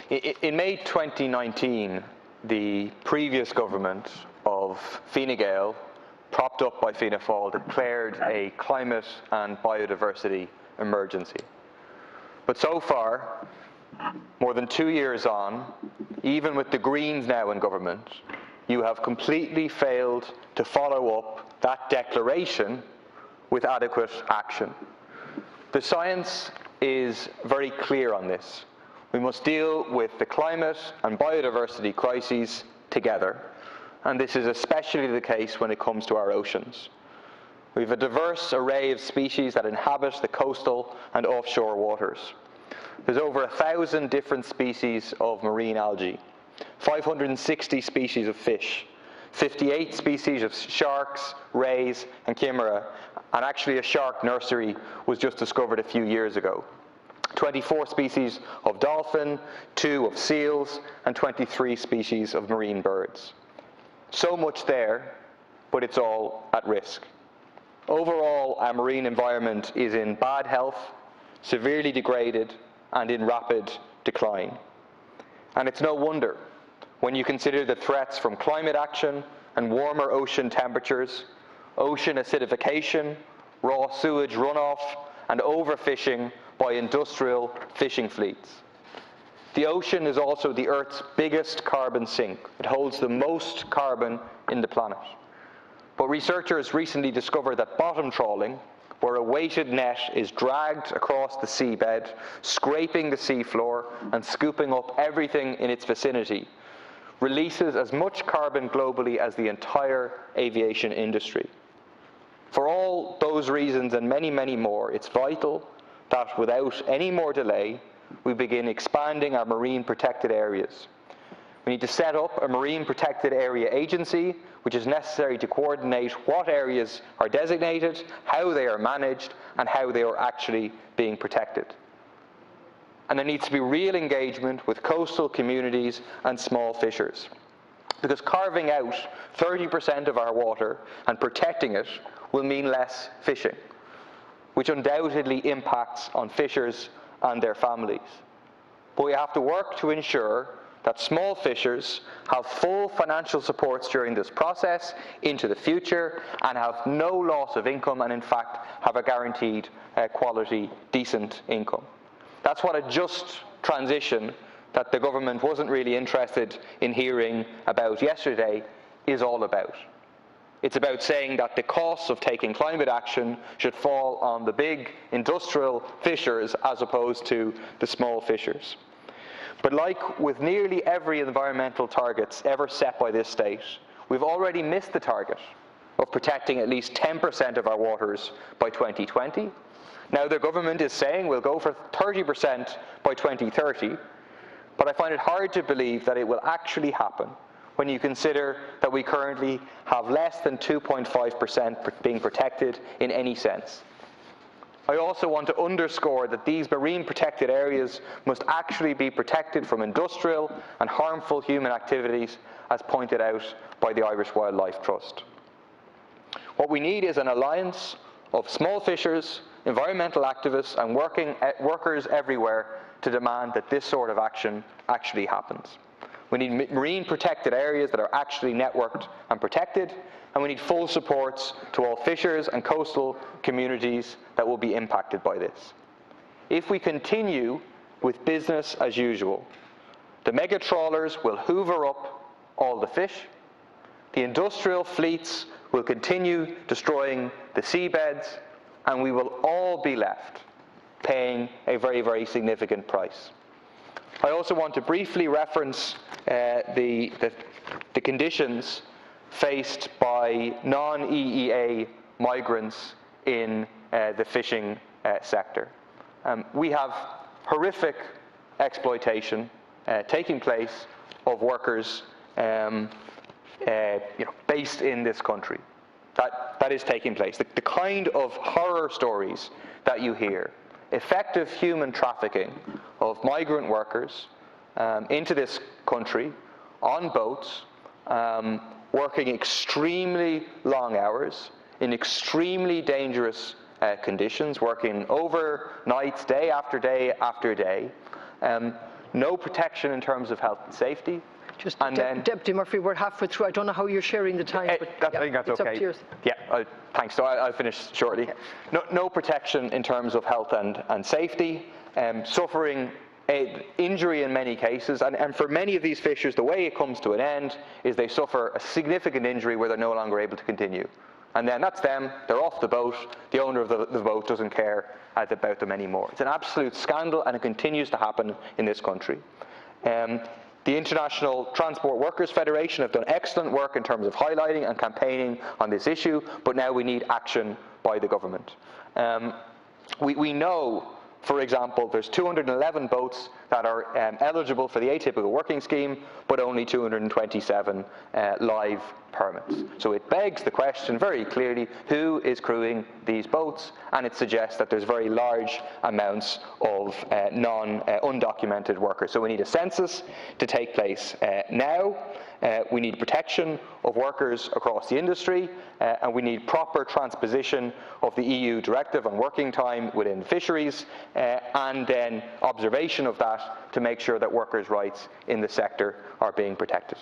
In May 2019, the previous government of Fine Gael, propped up by Fianna Fáil, declared a climate and biodiversity emergency. But so far, more than 2 years on, even with the Greens now in government, you have completely failed to follow up that declaration with adequate action. The science is very clear on this. We must deal with the climate and biodiversity crises together, and this is especially the case when it comes to our oceans. We have a diverse array of species that inhabit the coastal and offshore waters. There's over 1,000 different species of marine algae, 560 species of fish, 58 species of sharks, rays, and chimera, and actually a shark nursery was just discovered a few years ago. 24 species of dolphin, 2 of seals, and 23 species of marine birds. So much there, but it's all at risk. Overall, our marine environment is in bad health, severely degraded, and in rapid decline. And it's no wonder when you consider the threats from climate action and warmer ocean temperatures, ocean acidification, raw sewage runoff, and overfishing by industrial fishing fleets. The ocean is also the Earth's biggest carbon sink. It holds the most carbon in the planet. But researchers recently discovered that bottom trawling, where a weighted net is dragged across the seabed, scraping the seafloor and scooping up everything in its vicinity, releases as much carbon globally as the entire aviation industry. For all those reasons and many, many more, it's vital that without any more delay, we begin expanding our marine protected areas. We need to set up a marine protected area agency, which is necessary to coordinate what areas are designated, how they are managed, and how they are actually being protected. And there needs to be real engagement with coastal communities and small fishers, because carving out 30% of our water and protecting it will mean less fishing, which undoubtedly impacts on fishers and their families. But we have to work to ensure that small fishers have full financial supports during this process into the future and have no loss of income, and in fact have a guaranteed quality, decent income. That's what a just transition that the government wasn't really interested in hearing about yesterday is all about. It's about saying that the costs of taking climate action should fall on the big industrial fishers as opposed to the small fishers. But like with nearly every environmental targets ever set by this state, we've already missed the target of protecting at least 10% of our waters by 2020. Now the government is saying we'll go for 30% by 2030, but I find it hard to believe that it will actually happen when you consider that we currently have less than 2.5% being protected in any sense. I also want to underscore that these marine protected areas must actually be protected from industrial and harmful human activities, as pointed out by the Irish Wildlife Trust. What we need is an alliance of small fishers, environmental activists, and workers everywhere to demand that this sort of action actually happens. We need marine protected areas that are actually networked and protected, and we need full supports to all fishers and coastal communities that will be impacted by this. If we continue with business as usual, the mega trawlers will hoover up all the fish, the industrial fleets will continue destroying the seabeds, and we will all be left paying a very, very significant price. I also want to briefly reference the conditions faced by non-EEA migrants in the fishing sector. We have horrific exploitation taking place of workers based in this country. That is taking place. The kind of horror stories that you hear, effective human trafficking of migrant workers into this country on boats, working extremely long hours in extremely dangerous conditions, working overnights, day after day after day, no protection in terms of health and safety. Just, and Deputy Murphy, we're halfway through. I don't know how you're sharing the time, but I think that's it's okay. Up to yours. Yeah, thanks. So I'll finish shortly. Okay. No protection in terms of health and safety, suffering injury in many cases, and for many of these fishers, the way it comes to an end is they suffer a significant injury where they're no longer able to continue. And then that's them, they're off the boat, the owner of the boat doesn't care about them anymore. It's an absolute scandal, and it continues to happen in this country. The International Transport Workers Federation have done excellent work in terms of highlighting and campaigning on this issue, but now we need action by the government. We know, for example, there's 211 boats that are eligible for the atypical working scheme, but only 227 live permits. So it begs the question very clearly, who is crewing these boats? And it suggests that there's very large amounts of undocumented workers. So we need a census to take place now. We need protection of workers across the industry, and we need proper transposition of the EU directive on working time within fisheries, and then observation of that to make sure that workers' rights in the sector are being protected.